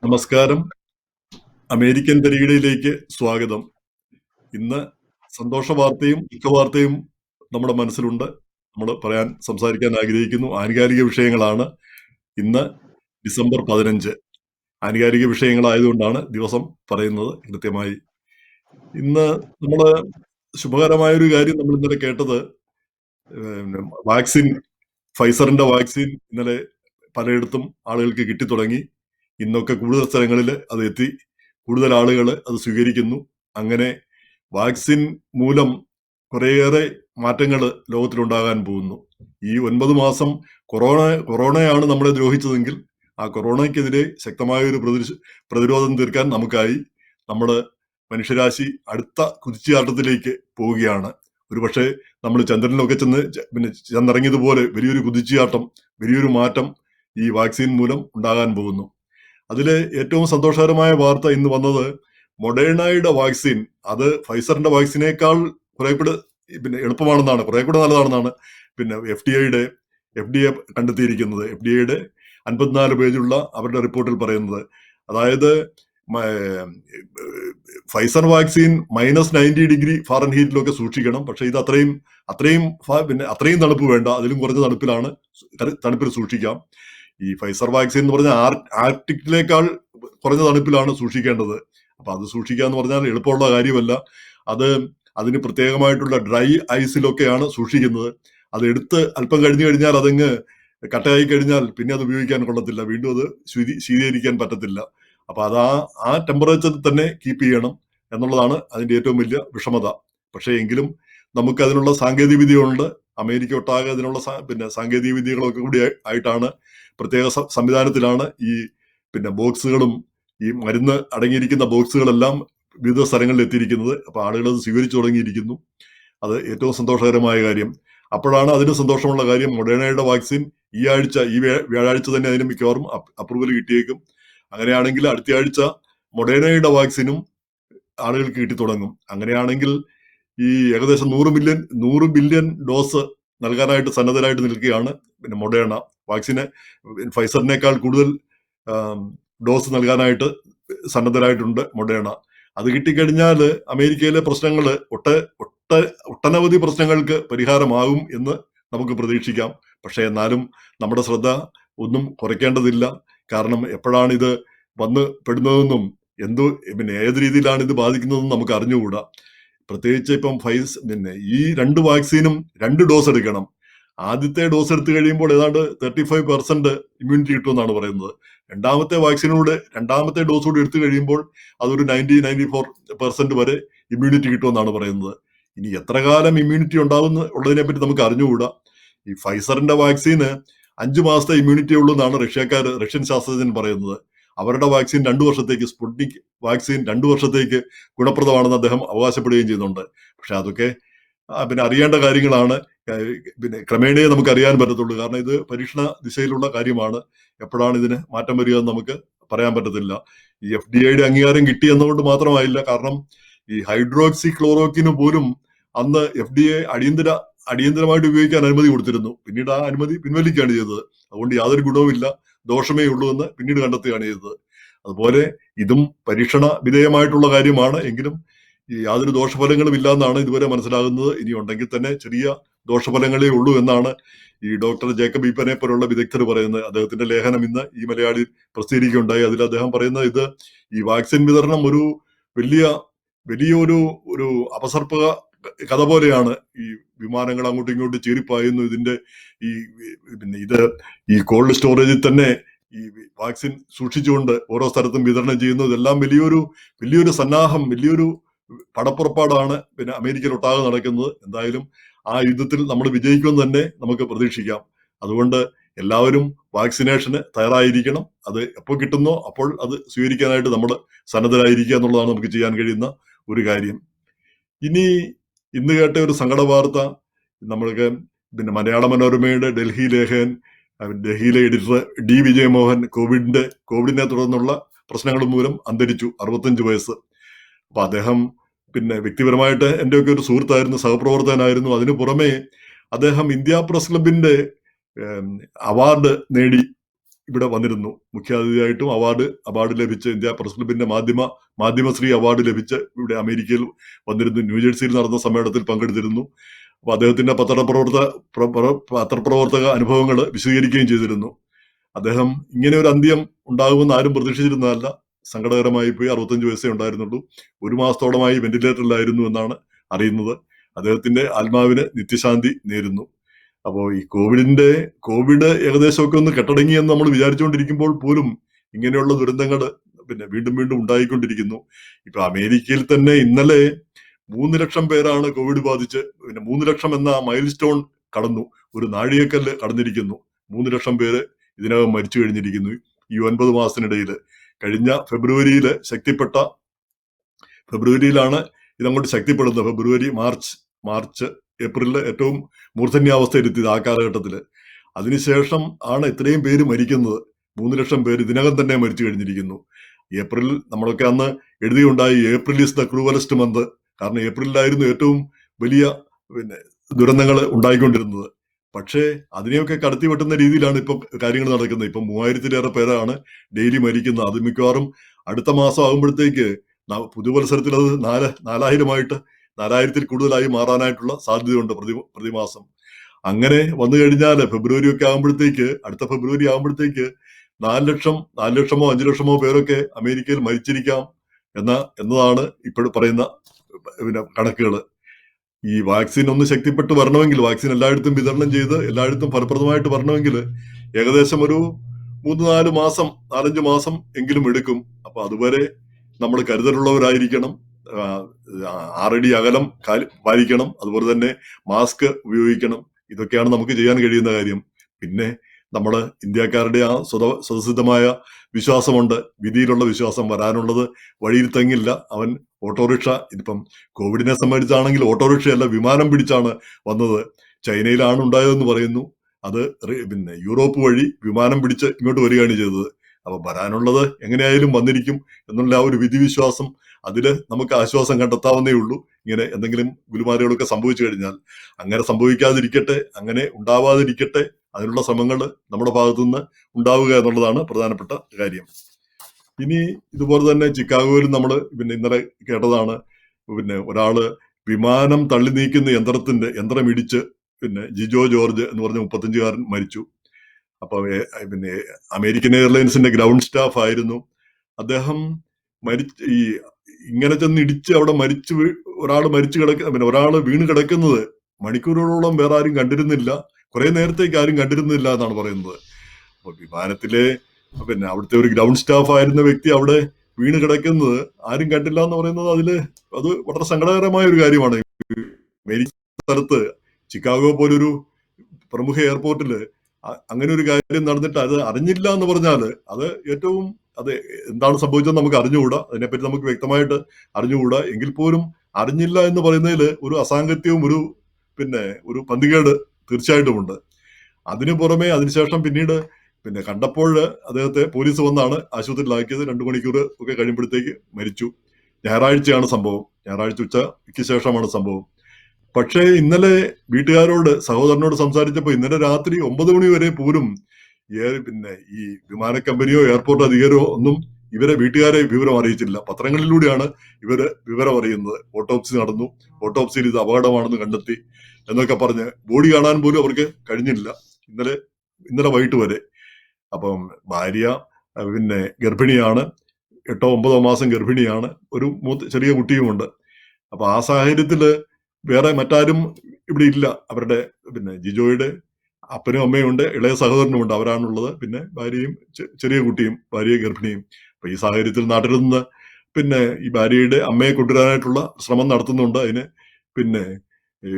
നമസ്കാരം. അമേരിക്കൻ തരികിടയിലേക്ക് സ്വാഗതം. ഇന്ന് സന്തോഷ വാർത്തയും ദുഃഖ വാർത്തയും നമ്മുടെ മനസ്സിലുണ്ട്. നമ്മൾ സംസാരിക്കാൻ ആഗ്രഹിക്കുന്നു. ആനുകാലിക വിഷയങ്ങളാണ്. ഇന്ന് ഡിസംബർ 15. ആനുകാലിക വിഷയങ്ങളായതുകൊണ്ടാണ് ദിവസം പറയുന്നത് കൃത്യമായി. ഇന്ന് നമ്മള് ശുഭകരമായൊരു കാര്യം നമ്മൾ ഇന്നലെ കേട്ടത്, വാക്സിൻ, ഫൈസറിന്റെ വാക്സിൻ ഇന്നലെ പലയിടത്തും ആളുകൾക്ക് കിട്ടിത്തുടങ്ങി. ഇന്നൊക്കെ കൂടുതൽ സ്ഥലങ്ങളിൽ അത് എത്തി. കൂടുതൽ ആളുകൾ അത് സ്വീകരിക്കുന്നു. അങ്ങനെ വാക്സിൻ മൂലം കുറേയേറെ മാറ്റങ്ങൾ ലോകത്തിലുണ്ടാകാൻ പോകുന്നു. ഈ 9 മാസം കൊറോണയാണ് നമ്മളെ ദ്രോഹിച്ചതെങ്കിൽ ആ കൊറോണയ്ക്കെതിരെ ശക്തമായൊരു പ്രതിരോധം തീർക്കാൻ നമുക്കായി. നമ്മുടെ മനുഷ്യരാശി അടുത്ത കുതിച്ചുചാട്ടത്തിലേക്ക് പോവുകയാണ്. ഒരുപക്ഷെ നമ്മൾ ചന്ദ്രനിലൊക്കെ ചെന്നിറങ്ങിയതുപോലെ വലിയൊരു കുതിച്ചുചാട്ടം, വലിയൊരു മാറ്റം ഈ വാക്സിൻ മൂലം ഉണ്ടാകാൻ പോകുന്നു. അതിലെ ഏറ്റവും സന്തോഷകരമായ വാർത്ത ഇന്ന് വന്നത്, മൊഡേണയുടെ വാക്സിൻ അത് ഫൈസറിന്റെ വാക്സിനേക്കാൾ കുറെ കൂടെ എളുപ്പമാണെന്നാണ്, കുറെ കൂടെ നല്ലതാണെന്നാണ് FDA കണ്ടെത്തിയിരിക്കുന്നത്. FDA 54 പേജുള്ള അവരുടെ റിപ്പോർട്ടിൽ പറയുന്നത്. അതായത് ഫൈസർ വാക്സിൻ -90°F സൂക്ഷിക്കണം. പക്ഷെ ഇത് അത്രയും തണുപ്പ് വേണ്ട, അതിലും കുറഞ്ഞ തണുപ്പിൽ സൂക്ഷിക്കാം. ഈ ഫൈസർ വാക്സിൻ എന്ന് പറഞ്ഞാൽ ആർട്ടിക്കിലേക്കാൾ കുറഞ്ഞ തണുപ്പിലാണ് സൂക്ഷിക്കേണ്ടത്. അപ്പൊ അത് സൂക്ഷിക്കുക എന്ന് പറഞ്ഞാൽ എളുപ്പമുള്ള കാര്യമല്ല. അതിന് പ്രത്യേകമായിട്ടുള്ള ഡ്രൈ ഐസിലൊക്കെയാണ് സൂക്ഷിക്കുന്നത്. അത് എടുത്ത് അല്പം കഴിഞ്ഞു കഴിഞ്ഞാൽ അതങ്ങ് കട്ടയായി കഴിഞ്ഞാൽ പിന്നെ അത് ഉപയോഗിക്കാൻ കൊള്ളത്തില്ല, വീണ്ടും അത് ശീതീകരിക്കാൻ പറ്റത്തില്ല. അപ്പൊ അത് ആ ടെമ്പറേച്ചറിൽ തന്നെ കീപ്പ് ചെയ്യണം എന്നുള്ളതാണ് അതിന്റെ ഏറ്റവും വലിയ വിഷമത. പക്ഷേ എങ്കിലും നമുക്ക് അതിനുള്ള സാങ്കേതിക വിദ്യകളുണ്ട്. അമേരിക്ക ഒട്ടാകെ അതിനുള്ള സാങ്കേതിക വിദ്യകളൊക്കെ കൂടി ആയിട്ടാണ്, പ്രത്യേക സംവിധാനത്തിലാണ് ഈ ബോക്സുകളും ഈ മരുന്ന് അടങ്ങിയിരിക്കുന്ന ബോക്സുകളെല്ലാം വിവിധ സ്ഥലങ്ങളിൽ എത്തിയിരിക്കുന്നത്. അപ്പൊ ആളുകൾ അത് സ്വീകരിച്ചു തുടങ്ങിയിരിക്കുന്നു. അത് ഏറ്റവും സന്തോഷകരമായ കാര്യം. അപ്പോഴാണ് അതിന് സന്തോഷമുള്ള കാര്യം, മൊഡേണയുടെ വാക്സിൻ ഈ വ്യാഴാഴ്ച തന്നെ അതിന് മിക്കവാറും അപ്രൂവൽ കിട്ടിയേക്കും. അങ്ങനെയാണെങ്കിൽ അടുത്ത ആഴ്ച മൊഡേണയുടെ വാക്സിനും ആളുകൾക്ക് കിട്ടി തുടങ്ങും. അങ്ങനെയാണെങ്കിൽ ഈ ഏകദേശം 100 ബില്യൺ ഡോസ് നൽകാനായിട്ട് സന്നദ്ധരായിട്ട് നിൽക്കുകയാണ് മൊഡേണ. വാക്സിന് ഫൈസറിനേക്കാൾ കൂടുതൽ ഡോസ് നൽകാനായിട്ട് സന്നദ്ധരായിട്ടുണ്ട് മൊഡേണ. അത് കിട്ടിക്കഴിഞ്ഞാൽ അമേരിക്കയിലെ പ്രശ്നങ്ങൾ ഒട്ടനവധി പ്രശ്നങ്ങൾക്ക് പരിഹാരമാകും എന്ന് നമുക്ക് പ്രതീക്ഷിക്കാം. പക്ഷെ എന്നാലും നമ്മുടെ ശ്രദ്ധ ഒന്നും കുറയ്ക്കേണ്ടതില്ല. കാരണം എപ്പോഴാണ് ഇത് വന്ന് പെടുന്നതെന്നും ഏത് രീതിയിലാണ് ഇത് ബാധിക്കുന്നതെന്നും നമുക്ക് അറിഞ്ഞുകൂടാ. പ്രത്യേകിച്ച് ഇപ്പം ഈ 2 വാക്സിനും 2 ഡോസ് എടുക്കണം. ആദ്യത്തെ ഡോസ് എടുത്തു കഴിയുമ്പോൾ ഏതാണ്ട് 35% ഇമ്മ്യൂണിറ്റി കിട്ടുമെന്നാണ് പറയുന്നത്. രണ്ടാമത്തെ ഡോസ് കൂടി എടുത്തു കഴിയുമ്പോൾ അതൊരു 94% വരെ ഇമ്മ്യൂണിറ്റി കിട്ടുമെന്നാണ് പറയുന്നത്. ഇനി എത്ര കാലം ഇമ്മ്യൂണിറ്റി ഉള്ളതിനെ പറ്റി നമുക്ക് അറിഞ്ഞുകൂടാ. ഈ ഫൈസറിന്റെ വാക്സിന് 5 മാസത്തെ ഇമ്മ്യൂണിറ്റി ഉള്ളൂ എന്നാണ് റഷ്യൻ ശാസ്ത്രജ്ഞൻ പറയുന്നത്. അവരുടെ വാക്സിൻ 2 വർഷത്തേക്ക്, സ്പുട്നിക് വാക്സിൻ 2 വർഷത്തേക്ക് ഗുണപ്രദമാണെന്ന് അദ്ദേഹം അവകാശപ്പെടുകയും ചെയ്യുന്നുണ്ട്. പക്ഷെ അതൊക്കെ അറിയേണ്ട കാര്യങ്ങളാണ്. ക്രമേണയെ നമുക്ക് അറിയാൻ പറ്റത്തുള്ളൂ. കാരണം ഇത് പരീക്ഷണ ദിശയിലുള്ള കാര്യമാണ്. എപ്പോഴാണ് ഇതിന് മാറ്റം വരിക എന്ന് നമുക്ക് പറയാൻ പറ്റത്തില്ല. ഈ FDA അംഗീകാരം കിട്ടി എന്നുകൊണ്ട് മാത്രമായില്ല. കാരണം ഈ ഹൈഡ്രോക്സി ക്ലോറോക്കിന് പോലും അന്ന് FDA അടിയന്തരമായിട്ട് ഉപയോഗിക്കാൻ അനുമതി കൊടുത്തിരുന്നു. പിന്നീട് ആ അനുമതി പിൻവലിക്കുകയാണ് ചെയ്തത്. അതുകൊണ്ട് യാതൊരു ഗുണവുമില്ല, ദോഷമേ ഉള്ളൂ എന്ന് പിന്നീട് കണ്ടെത്തുകയാണ് ചെയ്തത്. അതുപോലെ ഇതും പരീക്ഷണ വിധേയമായിട്ടുള്ള കാര്യമാണ്. എങ്കിലും യാതൊരു ദോഷഫലങ്ങളും ഇല്ല എന്നാണ് ഇതുവരെ മനസ്സിലാകുന്നത്. ഇനി ഉണ്ടെങ്കിൽ തന്നെ ചെറിയ ദോഷഫലങ്ങളേ ഉള്ളൂ എന്നാണ് ഈ ഡോക്ടർ ജേക്കബ് ഈപ്പനെ പോലുള്ള വിദഗ്ധർ പറയുന്നത്. അദ്ദേഹത്തിന്റെ ലേഖനം ഇന്ന് ഈ മലയാളിയിൽ പ്രസിദ്ധീകരിക്കുകയുണ്ടായി. അതിൽ അദ്ദേഹം പറയുന്നത്, ഈ വാക്സിൻ വിതരണം ഒരു വലിയൊരു അപസർപ്പക കഥ പോലെയാണ്. ഈ വിമാനങ്ങൾ അങ്ങോട്ടും ഇങ്ങോട്ടും ചീറിപ്പായുന്നു. ഈ കോൾഡ് സ്റ്റോറേജിൽ തന്നെ ഈ വാക്സിൻ സൂക്ഷിച്ചുകൊണ്ട് ഓരോ സ്ഥലത്തും വിതരണം ചെയ്യുന്നു. ഇതെല്ലാം വലിയൊരു സന്നാഹം, വലിയൊരു പടപ്പുറപ്പാടാണ് അമേരിക്കയിൽ ഒട്ടാകെ നടക്കുന്നത്. എന്തായാലും ആ യുദ്ധത്തിൽ നമ്മൾ വിജയിക്കുമെന്ന് തന്നെ നമുക്ക് പ്രതീക്ഷിക്കാം. അതുകൊണ്ട് എല്ലാവരും വാക്സിനേഷന് തയ്യാറായിരിക്കണം. അത് എപ്പോൾ കിട്ടുന്നോ അപ്പോൾ അത് സ്വീകരിക്കാനായിട്ട് നമ്മൾ സന്നദ്ധരായിരിക്കുക എന്നുള്ളതാണ് നമുക്ക് ചെയ്യാൻ കഴിയുന്ന ഒരു കാര്യം. ഇന്ന് കേട്ട ഒരു സങ്കട വാർത്ത, നമ്മൾക്ക് മലയാള മനോരമയുടെ ഡൽഹിയിലെ എഡിറ്റർ D. വിജയമോഹൻ കോവിഡിനെ തുടർന്നുള്ള പ്രശ്നങ്ങൾ മൂലം അന്തരിച്ചു. 65 വയസ്സ്. അപ്പൊ അദ്ദേഹം വ്യക്തിപരമായിട്ട് എന്റെയൊക്കെ ഒരു സുഹൃത്തായിരുന്നു, സഹപ്രവർത്തകനായിരുന്നു. അതിനു പുറമെ അദ്ദേഹം ഇന്ത്യ പ്രസ് ക്ലബിന്റെ അവാർഡ് നേടി. ഇവിടെ വന്നിരുന്നു. മുഖ്യാതിഥിയായിട്ടും അവാർഡ് ലഭിച്ച ഇന്ത്യ പ്രസ് ക്ലബിന്റെ മാധ്യമശ്രീ അവാർഡ് ലഭിച്ച് ഇവിടെ അമേരിക്കയിൽ വന്നിരുന്നു. ന്യൂജേഴ്സിയിൽ നടന്ന സമ്മേളനത്തിൽ പങ്കെടുത്തിരുന്നു. അപ്പൊ അദ്ദേഹത്തിന്റെ പത്രപ്രവർത്തക അനുഭവങ്ങൾ വിശദീകരിക്കുകയും ചെയ്തിരുന്നു. അദ്ദേഹം ഇങ്ങനെ ഒരു അന്ത്യം ഉണ്ടാകുമെന്ന് ആരും പ്രതീക്ഷിച്ചിരുന്നതല്ല. സങ്കടകരമായി പോയി. 65 വയസ്സേ ഉണ്ടായിരുന്നുള്ളൂ. 1 മാസത്തോളമായി വെന്റിലേറ്ററിലായിരുന്നു എന്നാണ് അറിയുന്നത്. അദ്ദേഹത്തിന്റെ ആത്മാവിന് നിത്യശാന്തി നേരുന്നു. അപ്പോൾ ഈ കോവിഡ് ഏകദേശമൊക്കെ ഒന്ന് കെട്ടടങ്ങിയെന്ന് നമ്മൾ വിചാരിച്ചുകൊണ്ടിരിക്കുമ്പോൾ പോലും ഇങ്ങനെയുള്ള ദുരന്തങ്ങൾ വീണ്ടും വീണ്ടും ഉണ്ടായിക്കൊണ്ടിരിക്കുന്നു. ഇപ്പൊ അമേരിക്കയിൽ തന്നെ ഇന്നലെ 3 ലക്ഷം പേരാണ് കോവിഡ് ബാധിച്ച് 3 ലക്ഷം എന്ന മൈൽ സ്റ്റോൺ കടന്നു. ഒരു നാഴികക്കല്ല് കടന്നിരിക്കുന്നു. 3 ലക്ഷം പേര് ഇതിനകം മരിച്ചു കഴിഞ്ഞിരിക്കുന്നു ഈ 9 മാസത്തിനിടയിൽ. കഴിഞ്ഞ ഫെബ്രുവരിയിലാണ് ഇതങ്ങോട്ട് ശക്തിപ്പെടുന്നത്. ഫെബ്രുവരി, മാർച്ച്, ഏപ്രിലിൽ ഏറ്റവും മൂർധന്യാവസ്ഥയിലെത്തിയത് ആ കാലഘട്ടത്തിൽ. അതിനുശേഷം ആണ് ഇത്രയും പേര് മരിക്കുന്നത്. 3 ലക്ഷം പേര് ഇതിനകം തന്നെ മരിച്ചു കഴിഞ്ഞിരിക്കുന്നു. ഏപ്രിൽ നമ്മളൊക്കെ അന്ന് എഴുതിയുണ്ടായി, April is the cruellest month. കാരണം ഏപ്രിലിലായിരുന്നു ഏറ്റവും വലിയ ദുരന്തങ്ങൾ ഉണ്ടായിക്കൊണ്ടിരുന്നത്. പക്ഷേ അതിനെയൊക്കെ കടത്തി വെട്ടുന്ന രീതിയിലാണ് ഇപ്പൊ കാര്യങ്ങൾ നടക്കുന്നത്. ഇപ്പം 3000-ലേറെ പേരാണ് ഡെയിലി മരിക്കുന്നത്. അത് മിക്കവാറും അടുത്ത മാസം ആകുമ്പോഴത്തേക്ക് പുതുവത്സരത്തിൽ അത് 4000-ൽ കൂടുതലായി മാറാനായിട്ടുള്ള സാധ്യതയുണ്ട് പ്രതിമാസം. അങ്ങനെ വന്നു കഴിഞ്ഞാൽ അടുത്ത ഫെബ്രുവരി ആകുമ്പോഴത്തേക്ക് 4 ലക്ഷമോ 5 ലക്ഷമോ പേരൊക്കെ അമേരിക്കയിൽ മരിച്ചിരിക്കാം എന്നതാണ് ഇപ്പോൾ പറയുന്ന കണക്കുകൾ. ഈ വാക്സിൻ ഒന്ന് ശക്തിപ്പെട്ട് വരണമെങ്കിൽ, വാക്സിൻ എല്ലായിടത്തും വിതരണം ചെയ്ത് എല്ലായിടത്തും ഫലപ്രദമായിട്ട് വരണമെങ്കിൽ ഏകദേശം ഒരു 3-4 മാസം 4-5 മാസം എങ്കിലും എടുക്കും. അപ്പൊ അതുവരെ നമ്മൾ കരുതലുള്ളവരായിരിക്കണം. 6 അടി അകലം പാലിക്കണം. അതുപോലെ തന്നെ മാസ്ക് ഉപയോഗിക്കണം. ഇതൊക്കെയാണ് നമുക്ക് ചെയ്യാൻ കഴിയുന്ന കാര്യം. പിന്നെ നമ്മള് ഇന്ത്യക്കാരുടെ ആ സ്വതസിദ്ധമായ വിശ്വാസമുണ്ട്, വിധിയിലുള്ള വിശ്വാസം. വരാനുള്ളത് വഴിയിൽ തങ്ങില്ല. അവൻ ഓട്ടോറിക്ഷ, ഇതിപ്പം കോവിഡിനെ സംബന്ധിച്ചാണെങ്കിൽ ഓട്ടോറിക്ഷയല്ല, വിമാനം പിടിച്ചാണ് വന്നത്. ചൈനയിലാണ് ഉണ്ടായതെന്ന് പറയുന്നു. അത് യൂറോപ്പ് വഴി വിമാനം പിടിച്ച് ഇങ്ങോട്ട് വരികയാണ് ചെയ്തത്. അപ്പൊ വരാനുള്ളത് എങ്ങനെയായാലും വന്നിരിക്കും എന്നുള്ള ആ ഒരു വിധിവിശ്വാസം, അതില് നമുക്ക് ആശ്വാസം കണ്ടെത്താവുന്നേ ഉള്ളൂ. ഇങ്ങനെ എന്തെങ്കിലും ഗുലുമാലുകളൊക്കെ സംഭവിച്ചു കഴിഞ്ഞാൽ. അങ്ങനെ സംഭവിക്കാതിരിക്കട്ടെ, അങ്ങനെ ഉണ്ടാവാതിരിക്കട്ടെ. അതിനുള്ള ശ്രമങ്ങൾ നമ്മുടെ ഭാഗത്തുനിന്ന് ഉണ്ടാവുക എന്നുള്ളതാണ് പ്രധാനപ്പെട്ട കാര്യം. ഇനി ഇതുപോലെ തന്നെ ചിക്കാഗോയിൽ നമ്മൾ ഇന്നലെ കേട്ടതാണ്, ഒരാള് വിമാനം തള്ളി നീക്കുന്ന യന്ത്രം ഇടിച്ച് ജിജോ ജോർജ് എന്ന് പറഞ്ഞ 35-കാരൻ മരിച്ചു. അപ്പൊ അമേരിക്കൻ എയർലൈൻസിന്റെ ഗ്രൗണ്ട് സ്റ്റാഫ് ആയിരുന്നു അദ്ദേഹം. ഇങ്ങനെ ചെന്ന് ഇടിച്ച് അവിടെ ഒരാള് വീണ് കിടക്കുന്നത് മണിക്കൂറുകളോളം വേറെ ആരും കണ്ടിരുന്നില്ല. കുറെ നേരത്തേക്ക് ആരും കണ്ടിരുന്നില്ല എന്നാണ് പറയുന്നത്. അപ്പൊ വിമാനത്തിലെ അവിടുത്തെ ഒരു ഗ്രൗണ്ട് സ്റ്റാഫ് ആയിരുന്ന വ്യക്തി അവിടെ വീണ് കിടക്കുന്നത് ആരും കണ്ടില്ല എന്ന് പറയുന്നത് അത് വളരെ സങ്കടകരമായ ഒരു കാര്യമാണ്. അമേരിക്ക സ്ഥലത്ത് ചിക്കാഗോ പോലൊരു പ്രമുഖ എയർപോർട്ടില് അങ്ങനെ ഒരു കാര്യം നടന്നിട്ട് അത് അറിഞ്ഞില്ല എന്ന് പറഞ്ഞാല് അത് എന്താണ് സംഭവിച്ചത് നമുക്ക് അറിഞ്ഞുകൂടാ. അതിനെപ്പറ്റി നമുക്ക് വ്യക്തമായിട്ട് അറിഞ്ഞുകൂടാ. എങ്കിൽ പോലും അറിഞ്ഞില്ല എന്ന് പറയുന്നതിൽ ഒരു അസാംഗത്യവും ഒരു പന്തികേട് തീർച്ചയായിട്ടും ഉണ്ട്. അതിനു പുറമെ അതിനുശേഷം പിന്നീട് കണ്ടപ്പോൾ അദ്ദേഹത്തെ പോലീസ് വന്നാണ് ആശുപത്രിയിലാക്കിയത്. 2 മണിക്കൂർ ഒക്കെ കഴിയുമ്പോഴത്തേക്ക് മരിച്ചു. ഞായറാഴ്ചയാണ് സംഭവം. ഞായറാഴ്ച ഉച്ചയ്ക്ക് ശേഷമാണ് സംഭവം. പക്ഷേ ഇന്നലെ വീട്ടുകാരോട്, സഹോദരനോട് സംസാരിച്ചപ്പോൾ ഇന്നലെ രാത്രി 9 മണി വരെ പോലും ഈ വിമാന കമ്പനിയോ എയർപോർട്ട് അധികാരിയോ ഒന്നും വീട്ടുകാരെ വിവരം അറിയിച്ചില്ല. പത്രങ്ങളിലൂടെയാണ് വിവരം അറിയുന്നത്. ഓട്ടോപ്സി നടന്നു, ഓട്ടോപ്സിയിൽ ഇത് അപകടമാണെന്ന് കണ്ടെത്തി എന്നൊക്കെ പറഞ്ഞ് ബോഡി കാണാൻ പോലും അവർക്ക് കഴിഞ്ഞില്ല ഇന്നലെ വൈകിട്ട് വരെ. അപ്പം ഭാര്യ ഗർഭിണിയാണ്, 8-9 മാസം ഗർഭിണിയാണ്, ഒരു ചെറിയ കുട്ടിയുമുണ്ട്. അപ്പൊ ആ സാഹചര്യത്തില് വേറെ മറ്റാരും ഇവിടെ ഇല്ല. അവരുടെ ജിജോയുടെ അപ്പനും അമ്മയും ഉണ്ട്, ഇളയ സഹോദരനുമുണ്ട്, അവരാണുള്ളത്. പിന്നെ ഭാര്യയും ചെറിയ കുട്ടിയും, ഭാര്യ ഗർഭിണിയും. അപ്പൊ ഈ സാഹചര്യത്തിൽ നാട്ടിൽ നിന്ന് ഈ ഭാര്യയുടെ അമ്മയെ കൊണ്ടുവരാനായിട്ടുള്ള ശ്രമം നടത്തുന്നുണ്ട്. അതിന് ഈ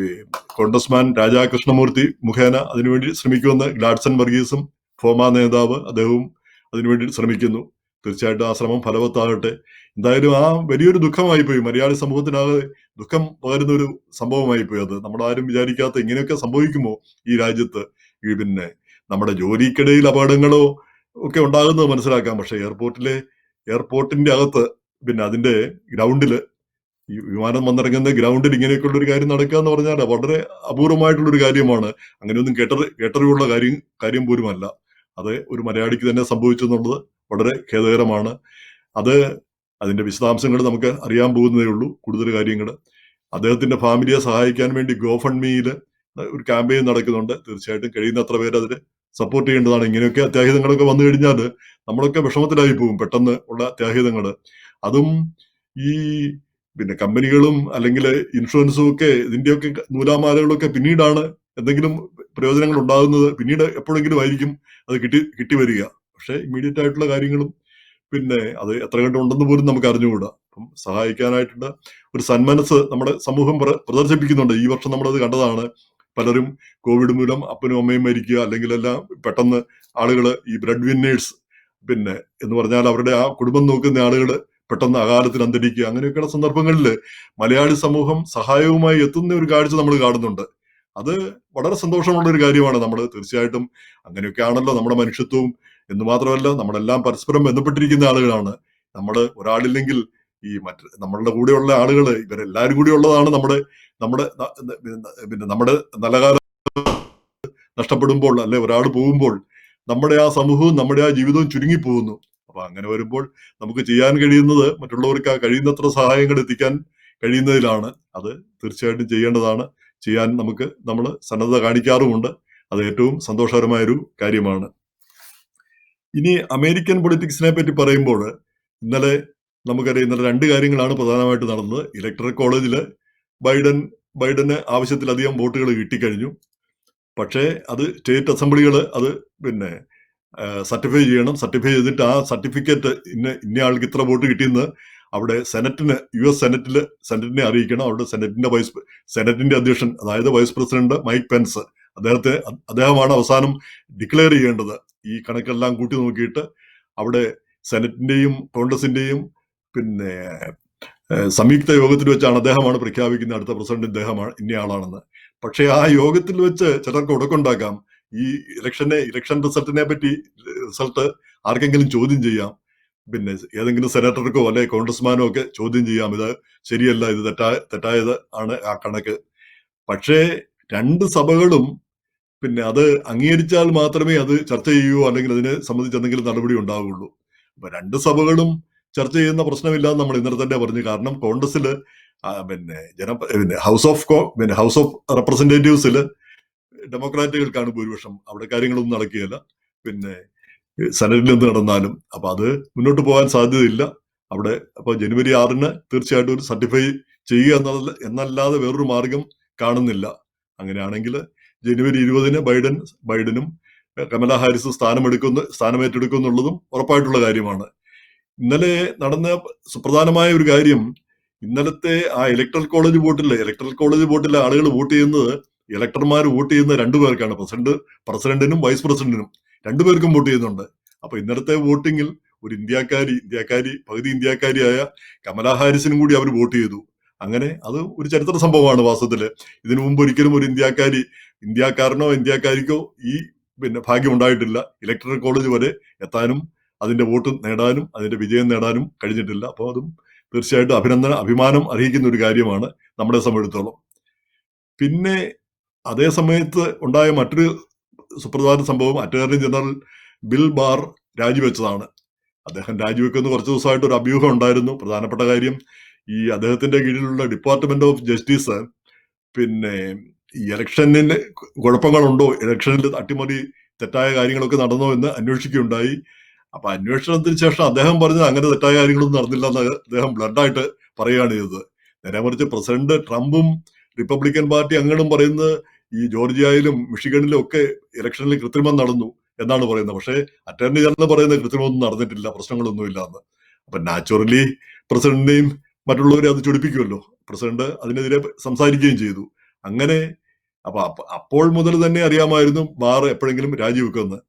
കോൺഗ്രസ്മാൻ രാജാ കൃഷ്ണമൂർത്തി മുഖേന അതിനുവേണ്ടി ശ്രമിക്കുമെന്ന് ഗ്ലാഡ്സൺ വർഗീസും ഫോമ നേതാവ് അദ്ദേഹവും അതിനുവേണ്ടി ശ്രമിക്കുന്നു. തീർച്ചയായിട്ടും ആ ശ്രമം ഫലവത്താകട്ടെ. എന്തായാലും ആ വലിയൊരു ദുഃഖമായിപ്പോയി, മലയാളി സമൂഹത്തിനാകെ ദുഃഖം പകരുന്ന ഒരു സംഭവമായിപ്പോയി അത്. നമ്മളാരും വിചാരിക്കാത്ത ഇങ്ങനെയൊക്കെ സംഭവിക്കുമോ ഈ രാജ്യത്ത്. നമ്മുടെ ജോലിക്കിടയിൽ അപകടങ്ങളോ ഒക്കെ ഉണ്ടാകുന്നത് മനസ്സിലാക്കാം. പക്ഷെ എയർപോർട്ടിന്റെ അകത്ത് അതിന്റെ ഗ്രൗണ്ടില്, ഈ വിമാനം വന്നിറങ്ങുന്ന ഗ്രൗണ്ടിൽ ഇങ്ങനെയൊക്കെയുള്ള ഒരു കാര്യം നടക്കുക എന്ന് പറഞ്ഞാൽ വളരെ അപൂർവമായിട്ടുള്ള ഒരു കാര്യമാണ്. അങ്ങനെയൊന്നും കേട്ടറിവുള്ള കാര്യം പോലുമല്ല. അത് ഒരു മലയാളിക്ക് തന്നെ സംഭവിച്ചു എന്നുള്ളത് വളരെ ഖേദകരമാണ്. അത് അതിന്റെ വിശദാംശങ്ങൾ നമുക്ക് അറിയാൻ പോകുന്നതേ ഉള്ളൂ. കൂടുതൽ കാര്യങ്ങൾ അദ്ദേഹത്തിന്റെ ഫാമിലിയെ സഹായിക്കാൻ വേണ്ടി ഗോഫണ്ട്മിയിൽ ഒരു ക്യാമ്പയിൻ നടക്കുന്നുണ്ട്. തീർച്ചയായിട്ടും കഴിയുന്നത്ര പേര് അതിന് സപ്പോർട്ട് ചെയ്യേണ്ടതാണ്. ഇങ്ങനെയൊക്കെ അത്യാഹിതങ്ങളൊക്കെ വന്നു കഴിഞ്ഞാൽ നമ്മളൊക്കെ വിഷമത്തിലായി പോകും. പെട്ടെന്ന് ഉള്ള അത്യാഹിതങ്ങൾ അതും ഈ പിന്നെ കമ്പനികളും അല്ലെങ്കിൽ ഇൻഷുറൻസും ഒക്കെ ഇതിന്റെയൊക്കെ നൂലാമാലകളൊക്കെ പിന്നീടാണ് എന്തെങ്കിലും പ്രയോജനങ്ങൾ ഉണ്ടാകുന്നത്. പിന്നീട് എപ്പോഴെങ്കിലും ആയിരിക്കും അത് കിട്ടി വരിക. പക്ഷെ ഇമ്മീഡിയറ്റ് ആയിട്ടുള്ള കാര്യങ്ങളും പിന്നെ അത് എത്ര കണ്ടുണ്ടെന്ന് പോലും നമുക്ക് അറിഞ്ഞുകൂടാ. അപ്പം സഹായിക്കാനായിട്ടുള്ള ഒരു സന്മനസ് നമ്മുടെ സമൂഹം പ്രദർശിപ്പിക്കുന്നുണ്ട്. ഈ വർഷം നമ്മളത് കണ്ടതാണ്. പലരും കോവിഡ് മൂലം അപ്പനും അമ്മയും മരിക്കുക, അല്ലെങ്കിൽ എല്ലാം പെട്ടെന്ന് ആളുകൾ ഈ ബ്രെഡ് വിന്നേഴ്സ് പിന്നെ എന്ന് പറഞ്ഞാൽ അവരുടെ ആ കുടുംബം നോക്കുന്ന ആളുകൾ പെട്ടെന്ന് അകാലത്തിൽ അന്തരിക്കുക, അങ്ങനെയൊക്കെയുള്ള സന്ദർഭങ്ങളിൽ മലയാളി സമൂഹം സഹായവുമായി എത്തുന്ന ഒരു കാഴ്ച നമ്മൾ കാണുന്നുണ്ട്. അത് വളരെ സന്തോഷമുള്ള ഒരു കാര്യമാണ്. നമ്മൾ തീർച്ചയായിട്ടും അങ്ങനെയൊക്കെയാണല്ലോ നമ്മുടെ മനുഷ്യത്വവും. എന്ന് മാത്രമല്ല, നമ്മളെല്ലാം പരസ്പരം ബന്ധപ്പെട്ടിരിക്കുന്ന ആളുകളാണ്. നമ്മൾ ഒരാളില്ലെങ്കിൽ ഈ നമ്മളുടെ കൂടെയുള്ള ആളുകൾ ഇവരെല്ലാവരും കൂടി ഉള്ളതാണ് നമ്മുടെ നമ്മുടെ പിന്നെ നമ്മുടെ നല്ല കാലം നഷ്ടപ്പെടുമ്പോൾ, അല്ലെ ഒരാൾ പോകുമ്പോൾ നമ്മുടെ ആ സമൂഹവും നമ്മുടെ ആ ജീവിതവും ചുരുങ്ങിപ്പോകുന്നു. അപ്പൊ അങ്ങനെ വരുമ്പോൾ നമുക്ക് ചെയ്യാൻ കഴിയുന്നത് മറ്റുള്ളവർക്ക് ആ കഴിയുന്നത്ര സഹായങ്ങൾ എത്തിക്കാൻ കഴിയുന്നതിലാണ്. അത് തീർച്ചയായിട്ടും ചെയ്യേണ്ടതാണ്. ചെയ്യാൻ നമ്മൾ സന്നദ്ധത കാണിക്കാറുമുണ്ട്. അത് ഏറ്റവും സന്തോഷകരമായ ഒരു കാര്യമാണ്. ഇനി അമേരിക്കൻ പൊളിറ്റിക്സിനെ പറ്റി പറയുമ്പോൾ ഇന്നലെ നമുക്കറിയാം, ഇന്നലെ രണ്ട് കാര്യങ്ങളാണ് പ്രധാനമായിട്ട് നടന്നത്. ഇലക്ടറൽ കോളേജിൽ ബൈഡന് ആവശ്യത്തിലധികം വോട്ടുകൾ കിട്ടിക്കഴിഞ്ഞു. പക്ഷേ അത് സ്റ്റേറ്റ് അസംബ്ലികൾ അത് പിന്നെ സർട്ടിഫൈ ചെയ്യണം. സർട്ടിഫൈ ചെയ്തിട്ട് ആ സർട്ടിഫിക്കറ്റ് ഇന്ന ആൾക്ക് ഇത്ര വോട്ട് കിട്ടിയെന്ന് അവിടെ US സെനറ്റിനെ അറിയിക്കണം. അവിടെ സെനറ്റിന്റെ അധ്യക്ഷൻ, അതായത് വൈസ് പ്രസിഡന്റ് മൈക്ക് പെൻസ്, അദ്ദേഹമാണ് അവസാനം ഡിക്ലെയർ ചെയ്യേണ്ടത്. ഈ കണക്കെല്ലാം കൂട്ടി നോക്കിയിട്ട് അവിടെ സെനറ്റിന്റെയും കോൺഗ്രസിന്റെയും പിന്നെ സംയുക്ത യോഗത്തിൽ വെച്ചാണ് അദ്ദേഹമാണ് പ്രഖ്യാപിക്കുന്ന അടുത്ത പ്രസിഡന്റ് ഇന്നയാളാണെന്ന്. പക്ഷേ ആ യോഗത്തിൽ വെച്ച് ചിലർക്ക് ഉടക്കുണ്ടാക്കാം. ഈ ഇലക്ഷൻ റിസൾട്ട് ആർക്കെങ്കിലും ചോദ്യം ചെയ്യാം. പിന്നെ ഏതെങ്കിലും സെനറ്റർക്കോ അല്ലെ കോൺഗ്രസ്മാനോ ഒക്കെ ചോദ്യം ചെയ്യാം, ഇത് ശരിയല്ല, ഇത് തെറ്റായത് ആണ് ആ കണക്ക്. പക്ഷേ രണ്ട് സഭകളും പിന്നെ അത് അംഗീകരിച്ചാൽ മാത്രമേ അത് ചർച്ച ചെയ്യുകയോ അല്ലെങ്കിൽ അതിനെ സംബന്ധിച്ച് എന്തെങ്കിലും നടപടി ഉണ്ടാവുകയുള്ളൂ. അപ്പൊ രണ്ട് സഭകളും ചർച്ച ചെയ്യുന്ന പ്രശ്നമില്ലാന്ന് നമ്മൾ ഇന്നലെ തന്നെ പറഞ്ഞു. കാരണം കോൺഗ്രസിൽ ഹൗസ് ഓഫ് റെപ്രസെന്റേറ്റീവ്സിൽ ഡെമോക്രാറ്റുകൾക്കാണ് ഭൂരിപക്ഷം. അവിടെ കാര്യങ്ങളൊന്നും നടക്കുകയില്ല. പിന്നെ സെനറ്റിൽ എന്ത് നടന്നാലും അപ്പൊ അത് മുന്നോട്ട് പോകാൻ സാധ്യതയില്ല അവിടെ. അപ്പൊ ജനുവരി 6 തീർച്ചയായിട്ടും ഒരു സർട്ടിഫൈ ചെയ്യുക എന്നല്ലാതെ വേറൊരു മാർഗം കാണുന്നില്ല. അങ്ങനെയാണെങ്കിൽ ജനുവരി 20 ബൈഡനും കമല ഹാരിസ് സ്ഥാനമേറ്റെടുക്കുന്നുള്ളതും ഉറപ്പായിട്ടുള്ള കാര്യമാണ്. ഇന്നലെ നടന്ന സുപ്രധാനമായ ഒരു കാര്യം, ഇന്നലത്തെ ആ ഇലക്ടറൽ കോളേജ് വോട്ടിലെ ആളുകൾ വോട്ട് ചെയ്യുന്നത്, ഇലക്ടർമാർ വോട്ട് ചെയ്യുന്ന രണ്ടുപേർക്കാണ്. പ്രസിഡന്റിനും വൈസ് പ്രസിഡന്റിനും രണ്ടുപേർക്കും വോട്ട് ചെയ്യുന്നുണ്ട്. അപ്പൊ ഇന്നലത്തെ വോട്ടിങ്ങിൽ ഒരു പകുതി ഇന്ത്യക്കാരിയായ കമല ഹാരിസിനും കൂടി അവർ വോട്ട് ചെയ്തു. അങ്ങനെ അത് ഒരു ചരിത്ര സംഭവമാണ് വാസ്തവത്തില്. ഇതിനു മുമ്പ് ഒരിക്കലും ഒരു ഇന്ത്യക്കാരനോ ഇന്ത്യക്കാരിക്കോ ഈ ഭാഗ്യം ഉണ്ടായിട്ടില്ല. ഇലക്ടറൽ കോളേജ് വരെ എത്താനും അതിന്റെ വോട്ട് നേടാനും അതിന്റെ വിജയം നേടാനും കഴിഞ്ഞിട്ടില്ല. അപ്പോൾ അതും തീർച്ചയായിട്ടും അഭിമാനം അർഹിക്കുന്ന ഒരു കാര്യമാണ് നമ്മളെ സംബന്ധിച്ചിടത്തോളം. പിന്നെ അതേ സമയത്ത് ഉണ്ടായ മറ്റൊരു സുപ്രധാന സംഭവം, അറ്റോർണി ജനറൽ ബിൽ ബാർ രാജിവെച്ചതാണ്. അദ്ദേഹം രാജിവെക്കുന്ന കുറച്ച് ദിവസമായിട്ട് ഒരു അഭ്യൂഹം ഉണ്ടായിരുന്നു. പ്രധാനപ്പെട്ട കാര്യം, ഈ അദ്ദേഹത്തിന്റെ കീഴിലുള്ള ഡിപ്പാർട്ട്മെന്റ് ഓഫ് ജസ്റ്റിസ് പിന്നെ ഈ ഇലക്ഷനിൽ കുഴപ്പങ്ങളുണ്ടോ, ഇലക്ഷനിൽ അട്ടിമറി തെറ്റായ കാര്യങ്ങളൊക്കെ നടന്നോ എന്ന് അന്വേഷിക്കുകയുണ്ടായി. അപ്പൊ അന്വേഷണത്തിന് ശേഷം അദ്ദേഹം പറഞ്ഞത് അങ്ങനെ തെറ്റായ കാര്യങ്ങളൊന്നും നടന്നില്ല എന്ന് അദ്ദേഹം ബ്ലഡായിട്ട് പറയുകയാണ് ചെയ്തത്. നേരെ മറിച്ച് പ്രസിഡന്റ് ട്രംപും റിപ്പബ്ലിക്കൻ പാർട്ടി അംഗങ്ങളും പറയുന്നത് ഈ ജോർജിയയിലും മിഷിഗണിലും ഒക്കെ ഇലക്ഷനിൽ കൃത്രിമം നടന്നു എന്നാണ് പറയുന്നത്. പക്ഷേ അറ്റോർണി ജനറൽ പറയുന്നത് കൃത്രിമമൊന്നും നടന്നിട്ടില്ല, പ്രശ്നങ്ങളൊന്നുമില്ല എന്ന്. അപ്പൊ നാച്ചുറലി പ്രസിഡന്റിനെയും മറ്റുള്ളവരെ അത് ചൊടിപ്പിക്കുമല്ലോ. പ്രസിഡന്റ് അതിനെതിരെ സംസാരിക്കുകയും ചെയ്തു. അങ്ങനെ അപ്പോൾ മുതൽ തന്നെ അറിയാമായിരുന്നു ബാർ എപ്പോഴെങ്കിലും രാജിവെക്കുമെന്ന്.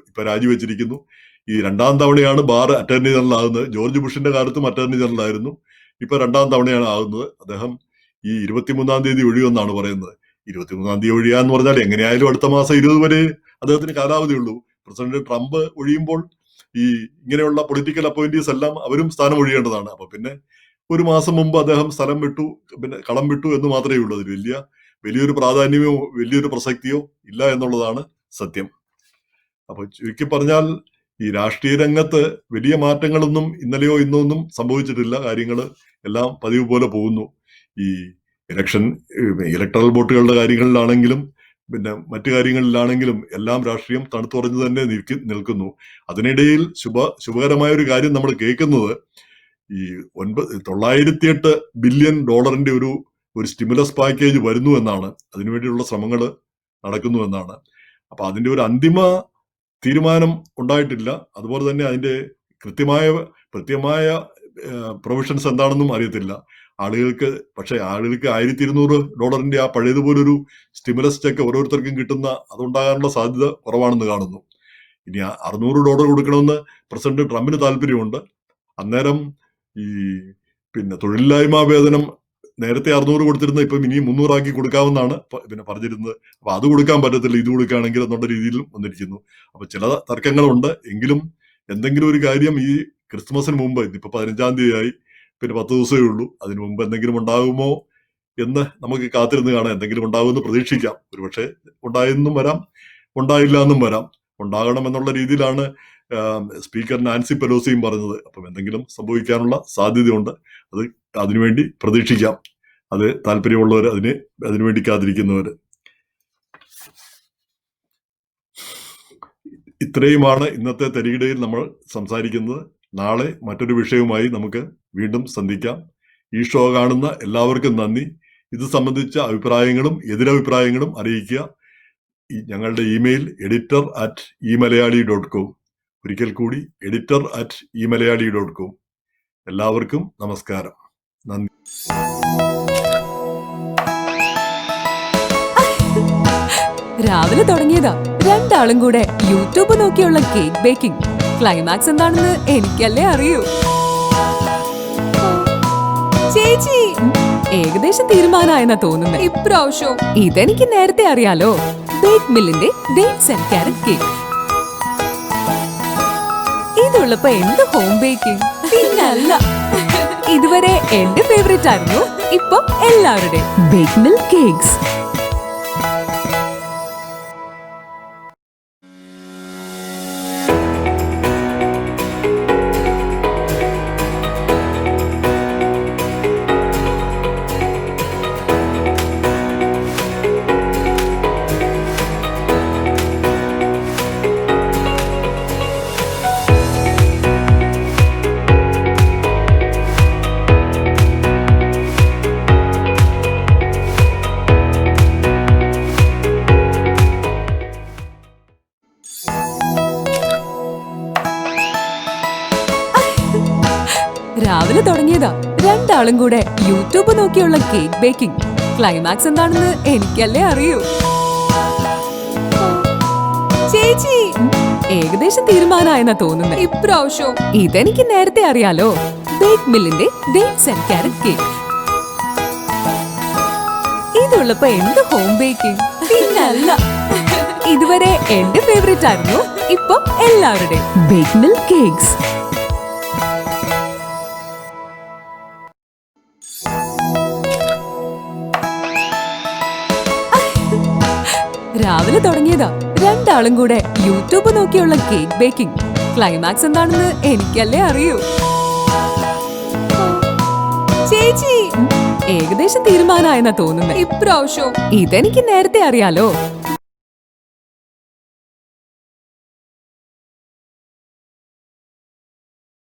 ഇപ്പൊ രാജിവെച്ചിരിക്കുന്നു. ഈ രണ്ടാം തവണയാണ് ബാർ അറ്റോർണി ജനറൽ ആകുന്നത്. ജോർജ് ബുഷിന്റെ കാലത്തും അറ്റോർണി ജനറൽ ആയിരുന്നു. ഇപ്പൊ രണ്ടാം തവണയാണ് ആകുന്നത്. അദ്ദേഹം ഈ 23-ാം തീയതി ഒഴിയുമെന്നാണ് പറയുന്നത്. 23-ാം തീയതി ഒഴിയാന്ന് പറഞ്ഞാൽ എങ്ങനെയായാലും അടുത്ത മാസം 20 വരെ അദ്ദേഹത്തിന് കാലാവധിയുള്ളൂ. പ്രസിഡന്റ് ട്രംപ് ഒഴിയുമ്പോൾ ഈ ഇങ്ങനെയുള്ള പൊളിറ്റിക്കൽ അപ്പോയിന്റീസ് എല്ലാം അവരും സ്ഥാനം ഒഴിയേണ്ടതാണ്. അപ്പൊ പിന്നെ ഒരു മാസം മുമ്പ് അദ്ദേഹം കളം വിട്ടു എന്ന് മാത്രമേ ഉള്ളൂ. അതിൽ വലിയൊരു പ്രാധാന്യമോ വലിയൊരു പ്രസക്തിയോ ഇല്ല എന്നുള്ളതാണ് സത്യം. അപ്പൊ ചുരുക്കി പറഞ്ഞാൽ ഈ രാഷ്ട്രീയ രംഗത്ത് വലിയ മാറ്റങ്ങളൊന്നും ഇന്നലെയോ ഇന്നോ ഒന്നും സംഭവിച്ചിട്ടില്ല. കാര്യങ്ങൾ എല്ലാം പതിവ് പോലെ പോകുന്നു. ഈ ഇലക്ട്രൽ വോട്ടുകളുടെ കാര്യങ്ങളിലാണെങ്കിലും പിന്നെ മറ്റു കാര്യങ്ങളിലാണെങ്കിലും എല്ലാം രാഷ്ട്രീയം തണുത്തുറഞ്ഞു തന്നെ നിൽക്കുന്നു. അതിനിടയിൽ ശുഭകരമായ ഒരു കാര്യം നമ്മൾ കേൾക്കുന്നത് ഈ 908 ബില്യൺ ഡോളറിന്റെ ഒരു സ്റ്റിമുലസ് പാക്കേജ് വരുന്നു എന്നാണ്. അതിനുവേണ്ടിയുള്ള ശ്രമങ്ങൾ നടക്കുന്നു എന്നാണ്. അപ്പൊ അതിന്റെ ഒരു അന്തിമ തീരുമാനം ഉണ്ടായിട്ടില്ല. അതുപോലെ തന്നെ അതിന്റെ കൃത്യമായ പ്രൊവിഷൻസ് എന്താണെന്നും അറിയത്തില്ല. പക്ഷെ ആളുകൾക്ക് $1200 ആ പഴയതുപോലൊരു സ്റ്റിമുലസ് ചെക്ക് ഓരോരുത്തർക്കും അതുണ്ടാകാനുള്ള സാധ്യത കുറവാണെന്ന് കാണുന്നു. ഇനി $600 കൊടുക്കണമെന്ന് പ്രസിഡന്റ് ട്രംപിന് താല്പര്യമുണ്ട്. അന്നേരം ഈ തൊഴിലില്ലായ്മ വേതനം നേരത്തെ 600 കൊടുത്തിരുന്ന ഇപ്പം ഇനി 300 ആക്കി കൊടുക്കാമെന്നാണ് പറഞ്ഞിരുന്നത്. അപ്പൊ അത് കൊടുക്കാൻ പറ്റത്തില്ല, ഇത് കൊടുക്കുകയാണെങ്കിൽ എന്നുള്ള രീതിയിലും വന്നിരിക്കുന്നു. അപ്പൊ ചില തർക്കങ്ങളുണ്ട്. എങ്കിലും എന്തെങ്കിലും ഒരു കാര്യം ഈ ക്രിസ്മസിന് മുമ്പ്, ഇന്നിപ്പോ 15-ാം തീയതിയായി, 10 ദിവസമേ ഉള്ളൂ, അതിനു മുമ്പ് എന്തെങ്കിലും ഉണ്ടാകുമോ എന്ന് നമുക്ക് കാത്തിരുന്ന് കാണാം. എന്തെങ്കിലും ഉണ്ടാകുമെന്ന് പ്രതീക്ഷിക്കാം. ഒരുപക്ഷെ ഉണ്ടായെന്നും വരാം, ഉണ്ടായില്ല എന്നും വരാം. ഉണ്ടാകണം എന്നുള്ള രീതിയിലാണ് സ്പീക്കർ നാൻസി പെലോസിയും പറഞ്ഞത്. അപ്പം എന്തെങ്കിലും സംഭവിക്കാനുള്ള സാധ്യതയുണ്ട്. അതിനുവേണ്ടി പ്രതീക്ഷിക്കാം. അത് താല്പര്യമുള്ളവർ അതിനുവേണ്ടി കാത്തിരിക്കുന്നവർ. ഇത്രയുമാണ് ഇന്നത്തെ തരികിടയിൽ നമ്മൾ സംസാരിക്കുന്നത്. നാളെ മറ്റൊരു വിഷയവുമായി നമുക്ക് വീണ്ടും സന്ധിക്കാം. ഈ ഷോ കാണുന്ന എല്ലാവർക്കും നന്ദി. ഇത് സംബന്ധിച്ച അഭിപ്രായങ്ങളും എതിരഭിപ്രായങ്ങളും അറിയിക്കുക. ഞങ്ങളുടെ ഇമെയിൽ editor@eMalayali.com. ഒരിക്കൽ കൂടി editor@eMalayali.com. എല്ലാവർക്കും നമസ്കാരം, നന്ദി. രാവിലെ തുടങ്ങിയതാ രണ്ടാളും കൂടെ യൂട്യൂബ് നോക്കിയുള്ള കേക്ക് ബേക്കിംഗ്. ക്ലൈമാക്സ് എന്താണെന്ന് എനിക്കല്ലേ അറിയൂ. ചേച്ചി ഏകദേശം തീരുമാനമായെന്നാ തോന്നുന്നത്. ഇപ്രാവശ്യം ഇതെനിക്ക് നേരത്തെ അറിയാലോ. ബേക്ക് മില്ലിന്റെ ഡേറ്റ്സ് ആൻഡ് ക്യാരറ്റ് കേക്ക്. ഇതുള്ളപ്പോ എന്ത് ഹോം ബേക്കിംഗ്? പിന്നല്ല, ഇതുവരെ എന്റെ ഫേവറേറ്റ് ആയിരുന്നു, ഇപ്പൊ എല്ലാവരുടെയും. Bake mill cakes. രാവിലെ തുടങ്ങിയതാ രണ്ടാളും കൂടെ യൂട്യൂബ് നോക്കിയുള്ള കേക്ക് ബേക്കിംഗ്. ക്ലൈമാക്സ് എന്താണെന്ന് എനിക്കല്ലേ അറിയൂ. ചേച്ചി ഏകദേശം തീരുമാനമായെന്നാ തോന്നുന്നത്. ഇപ്രാവശ്യം ഇതെനിക്ക് നേരത്തെ അറിയാലോ. ബേക്ക് മില്ലിന്റെ ഡേറ്റ്സ് ആൻഡ് ക്യാരറ്റ് കേക്ക്. ഇതുള്ളപ്പോ എന്ത് ഹോം ബേക്കിംഗ്? പിന്നല്ല, ഇതുവരെ എന്റെ ഫേവറേറ്റ് ആയിരുന്നു, ഇപ്പൊ എല്ലാവരുടെയും. Bake mill cakes. രാവിലെ തുടങ്ങിയതാ രണ്ടാളും കൂടെ യൂട്യൂബ് നോക്കിയുള്ള കേക്ക് ബേക്കിംഗ്. ക്ലൈമാക്സ് എന്താണെന്ന് എനിക്കല്ലേ അറിയൂ. ചേച്ചി ഏകദേശം തീരുമാനമായെന്നാ തോന്നുന്നത്. ഇപ്രാവശ്യം ഇതെനിക്ക് നേരത്തെ അറിയാലോ.